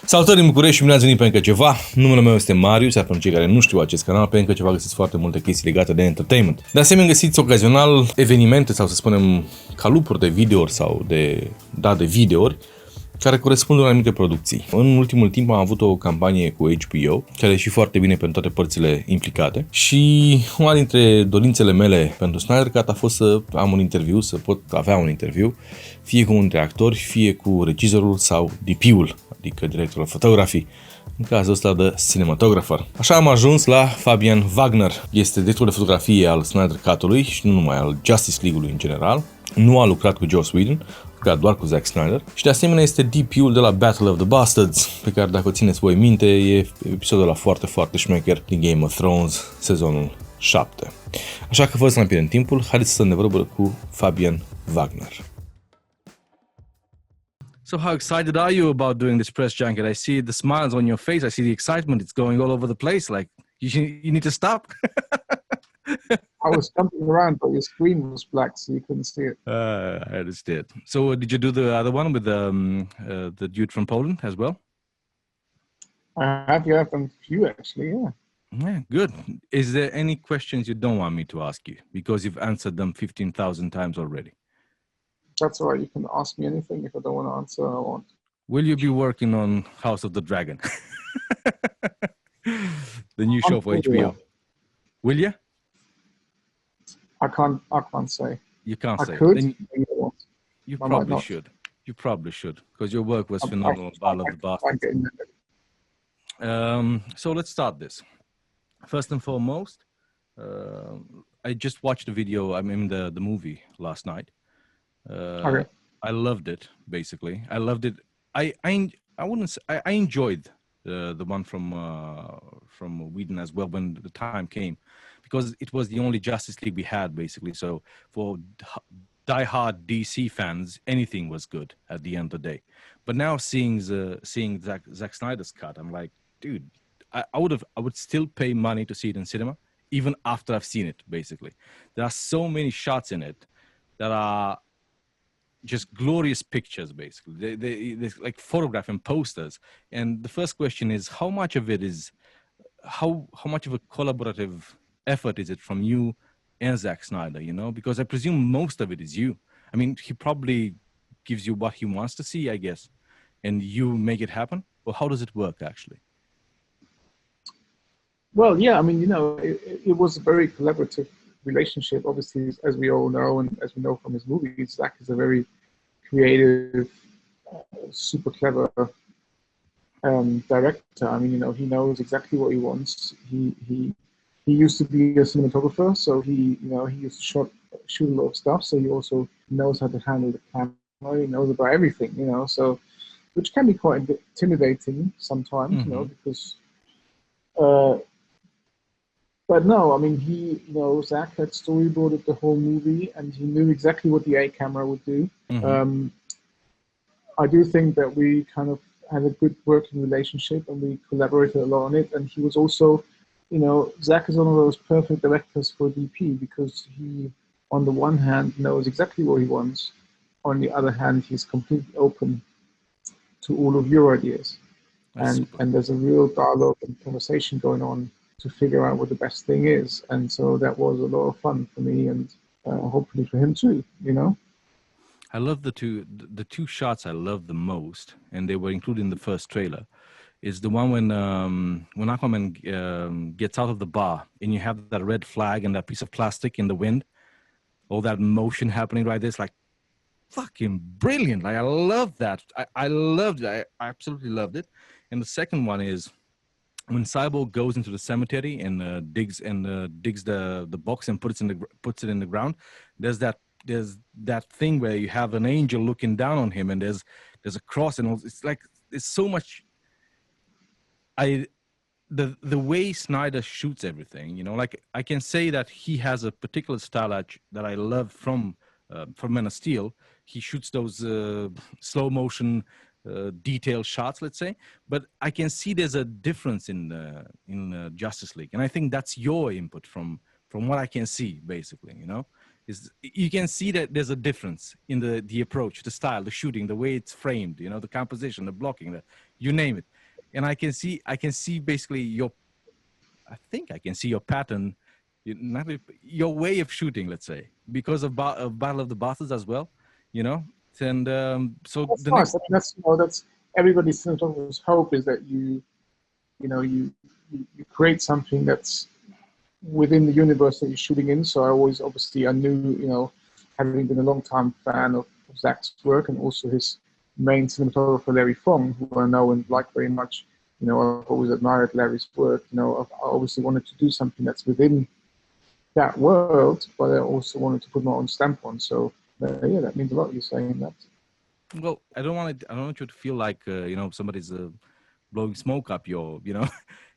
Salutări din București și bine ați venit pe Încă Ceva. Numele meu este Marius, iar pentru cei care nu știu acest canal, pe Încă Ceva găsiți foarte multe chestii legate de entertainment. De asemenea, găsiți ocazional evenimente sau să spunem calupuri de videouri sau de videouri care corespund unor anumite producții. În ultimul timp am avut o campanie cu HBO, care e și foarte bine pentru toate părțile implicate și una dintre dorințele mele pentru Snyder Cut a fost să am un interviu, să pot avea un interviu, fie cu unul dintre actori, fie cu regizorul sau DP-ul, adică directorul fotografii, în cazul ăsta de Cinematographer. Așa am ajuns la Fabian Wagner. Este directorul de fotografie al Snyder Cut-ului și nu numai al Justice League-ului în general. Nu a lucrat cu Joss Whedon, a lucrat doar cu Zack Snyder. Și de asemenea este DP-ul de la Battle of the Bastards, pe care dacă o țineți voi minte, e episodul ăla foarte, foarte șmecher din Game of Thrones, sezonul 7. Așa că fără să mai pierdem timpul, haideți să ne vorbim cu Fabian Wagner. So how excited are you about doing this press junket? I see the smiles on your face. I see the excitement. It's going all over the place. Like, you need to stop. I was jumping around, but your screen was black, so you couldn't see it. I understand. So did you do the other one with the dude from Poland as well? I have done a few, actually, yeah. Yeah, good. Is there any questions you don't want me to ask you? Because you've answered them 15,000 times already. That's all right. You can ask me anything. If I don't want to answer, I won't. Will you be working on House of the Dragon? The new show for HBO. Will you? I can't say. You can't say. I could. Then you I probably should. You probably should, because your work was phenomenal. Battle of the Bastards. So let's start this. First and foremost, I just watched the video. I mean the movie last night. Okay. I loved it. Basically, I loved it. I wouldn't say I enjoyed the one from Whedon as well when the time came, because it was the only Justice League we had basically. So for die-hard DC fans, anything was good at the end of the day. But now seeing Zack Snyder's cut, I'm like, dude, I would still pay money to see it in cinema, even after I've seen it. Basically, there are so many shots in it that are just glorious pictures. Basically, they like photograph and posters. And the first question is, how much of it is how much of a collaborative effort is it from you and Zack Snyder, you know? Because I presume most of it is you. I mean, he probably gives you what he wants to see, I guess, and you make it happen? Or how does it work, actually? Well, yeah, I mean, you know, it was a very collaborative relationship. Obviously, as we all know, and as we know from his movies, Zack is a very creative, super clever director. I mean, you know, he knows exactly what he wants. He used to be a cinematographer, so he used to shoot a lot of stuff. So he also knows how to handle the camera. He knows about everything, you know. So, which can be quite intimidating sometimes, you know, because. But no, I mean, Zack had storyboarded the whole movie, and he knew exactly what the A camera would do. I do think that we kind of had a good working relationship, and we collaborated a lot on it. And he was also, you know, Zack is one of those perfect directors for DP, because he, on the one hand, knows exactly what he wants. On the other hand, he's completely open to all of your ideas. And there's a real dialogue and conversation going on to figure out what the best thing is. And so that was a lot of fun for me, and hopefully for him too, you know? I love the two shots I love the most, and they were included in the first trailer, is the one when Aquaman gets out of the bar, and you have that red flag and that piece of plastic in the wind, all that motion happening right there. It's like fucking brilliant. Like, I love that. I loved it. I absolutely loved it. And the second one is when Cyborg goes into the cemetery and digs the box and puts it in the ground. There's that thing where you have an angel looking down on him, and there's a cross, and it's like it's so much. The way Snyder shoots everything, you know, like I can say that he has a particular style that I love from Man of Steel. He shoots those slow motion. Detailed shots, let's say, but I can see there's a difference in Justice League, and I think that's your input from what I can see. Basically, you know, is you can see that there's a difference in the approach, the style, the shooting, the way it's framed, you know, the composition, the blocking, you name it. and I can see basically I think I can see your pattern, your way of shooting, let's say, because of Battle of the Bastards as well, you know. And so That's the nice. next, That's everybody's cinematographer's hope is that you create something that's within the universe that you're shooting in. So I knew, having been a long time fan of Zach's work and also his main cinematographer, Larry Fong, who I know and like very much. I've always admired Larry's work. I obviously wanted to do something that's within that world, but I also wanted to put my own stamp on. So yeah, that means a lot. You're saying that. well, I don't want you to feel like somebody's blowing smoke up your,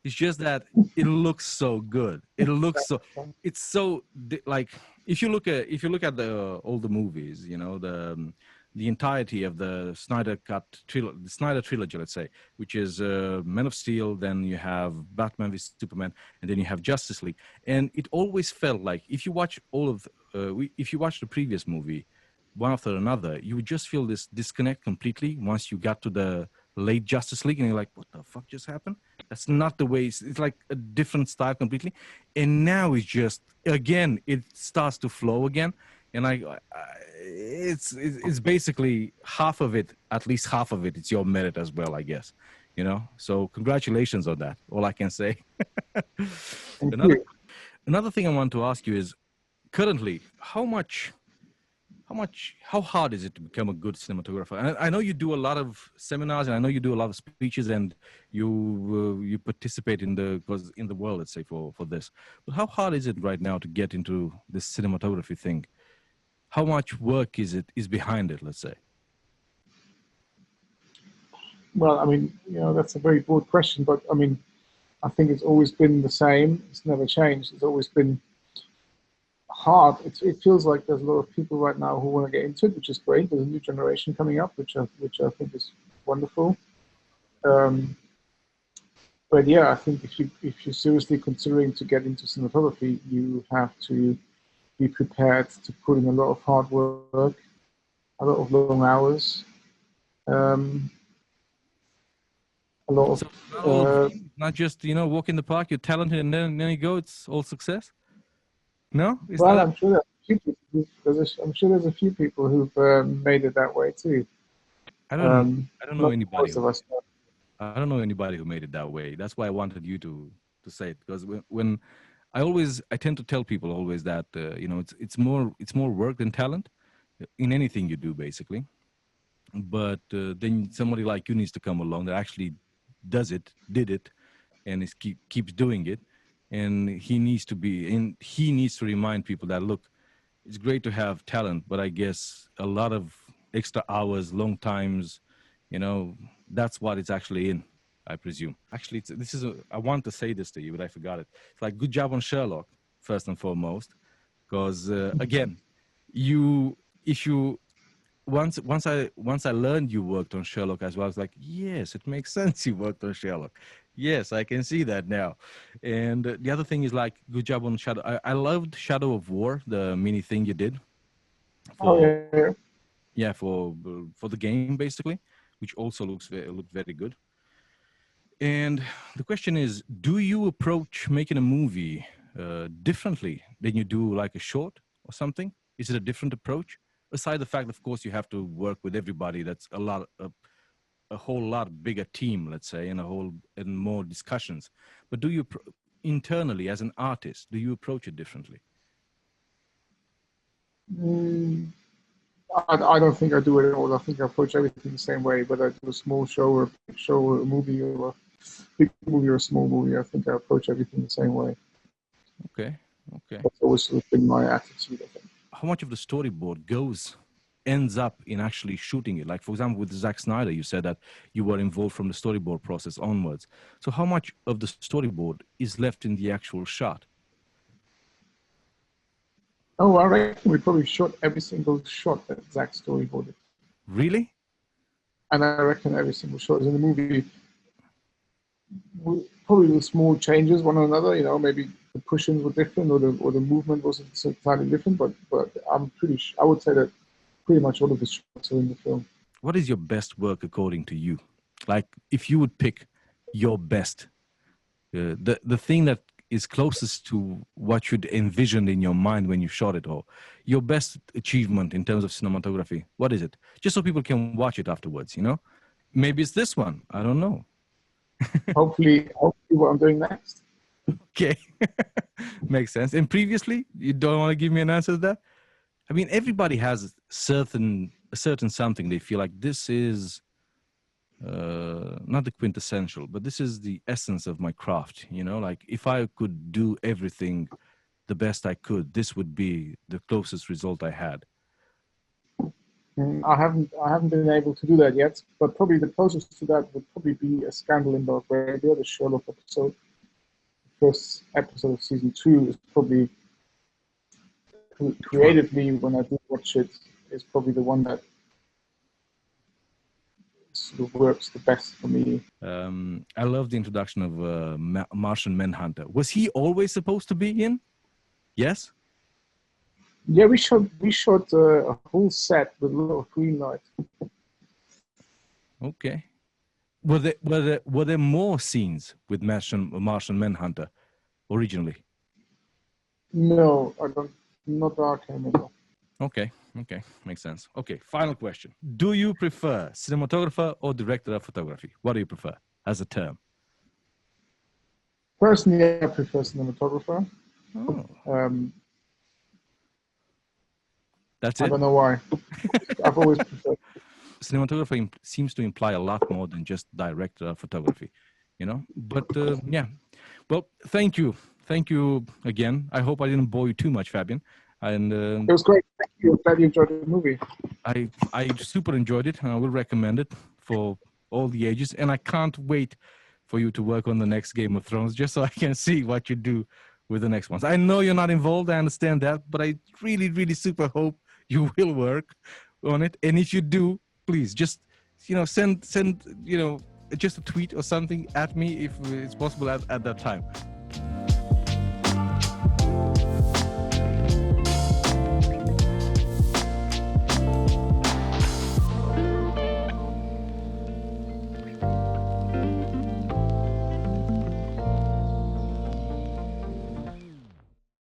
it's just that it looks so good. It looks so, it's so like, if you look at the older movies, the entirety of the Snyder the Snyder trilogy, let's say, which is Man of Steel, then you have Batman v Superman, and then you have Justice League. And it always felt like if you watch if you watch the previous movie, one after another, you would just feel this disconnect completely once you got to the late Justice League, and you're like, what the fuck just happened? That's not the way. It's like a different style completely. And now it's just, again, it starts to flow again. And it's basically half of it, at least half of it, it's your merit as well, I guess. So congratulations on that. All I can say. Another thing I want to ask you is, currently, how hard is it to become a good cinematographer? And I know you do a lot of seminars, and I know you do a lot of speeches, and you participate in the world, let's say, for this. But how hard is it right now to get into this cinematography thing? How much work is behind it, let's say? Well, I mean, that's a very broad question, but I mean, I think it's always been the same. It's never changed. It's always been hard. It feels like there's a lot of people right now who want to get into it, which is great. There's a new generation coming up, which I think is wonderful. But yeah, I think if you're seriously considering to get into cinematography, you have to be prepared to put in a lot of hard work, a lot of long hours, a lot of not just walk in the park, you're talented, and then you go, it's all success. No? Well, I'm sure I'm sure there's a few people who've made it that way too. I don't know anybody. Most of us. I don't know anybody who made it that way. That's why I wanted you to say it, because when I tend to tell people always that it's more work than talent in anything you do, basically. But then somebody like you needs to come along that actually did it, and keeps doing it. And he needs to remind people that, look, it's great to have talent, but I guess a lot of extra hours, long times, that's what it's actually in, I presume. Actually, I want to say this to you, but I forgot it. It's like, good job on Sherlock, first and foremost, because again, once I learned you worked on Sherlock as well, I was like, yes, it makes sense you worked on Sherlock. Yes, I can see that now. And the other thing is, like, good job on Shadow. I loved Shadow of War, the mini thing you did for the game, basically, which also looked very good. And the question is, do you approach making a movie differently than you do like a short or something? Is it a different approach? Aside the fact, of course, you have to work with everybody. That's a whole lot bigger team, let's say, and more discussions. But do you internally, as an artist, do you approach it differently? I don't think I do it at all. I think I approach everything the same way, whether I do a small show or a big show or a movie or a big movie or a small movie. I think I approach everything the same way. Okay. That's always sort of been my attitude, I think. How much of the storyboard ends up in actually shooting it? Like, for example, with Zack Snyder, you said that you were involved from the storyboard process onwards. So how much of the storyboard is left in the actual shot? Oh, I reckon we probably shot every single shot that Zack storyboarded. Really? And I reckon every single shot is in the movie. Probably with small changes, one or another. Maybe the push-ins were different, or the movement was slightly different. But I would say that pretty much all of the shots are in the film. What is your best work according to you? Like, if you would pick your best, the thing that is closest to what you'd envisioned in your mind when you shot it, or your best achievement in terms of cinematography? What is it? Just so people can watch it afterwards, you know? Maybe it's this one. I don't know. Hopefully what I'm doing next. Okay. Makes sense. And previously, you don't want to give me an answer to that? I mean, everybody has a certain something they feel like this is not the quintessential, but this is the essence of my craft, you know? Like, if I could do everything the best I could, this would be the closest result I had. I haven't been able to do that yet, but probably the closest to that would probably be A Scandal in Belgravia, the Sherlock episode. The first episode of season 2 is probably, creatively, when I do watch it, is probably the one that sort of works the best for me. I love the introduction of Martian Manhunter. Was he always supposed to be in? Yes? Yeah, we shot a whole set with a lot of green light. Okay. Were there more scenes with Martian Manhunter originally? No, I don't. Not that I can remember. Okay, makes sense. Okay, final question. Do you prefer cinematographer or director of photography? What do you prefer as a term? Personally, I prefer cinematographer. Oh. That's it? I don't know why. I've always preferred. Cinematography seems to imply a lot more than just director of photography, you know? But yeah. Well, thank you again. I hope I didn't bore you too much, Fabian. And It was great. Thank you. I'm glad you enjoyed the movie. I super enjoyed it, and I will recommend it for all the ages. And I can't wait for you to work on the next Game of Thrones, just so I can see what you do with the next ones. I know you're not involved, I understand that, but I really, really super hope you will work on it. And if you do, please just, you know, send, you know, just a tweet or something at me if it's possible at that time.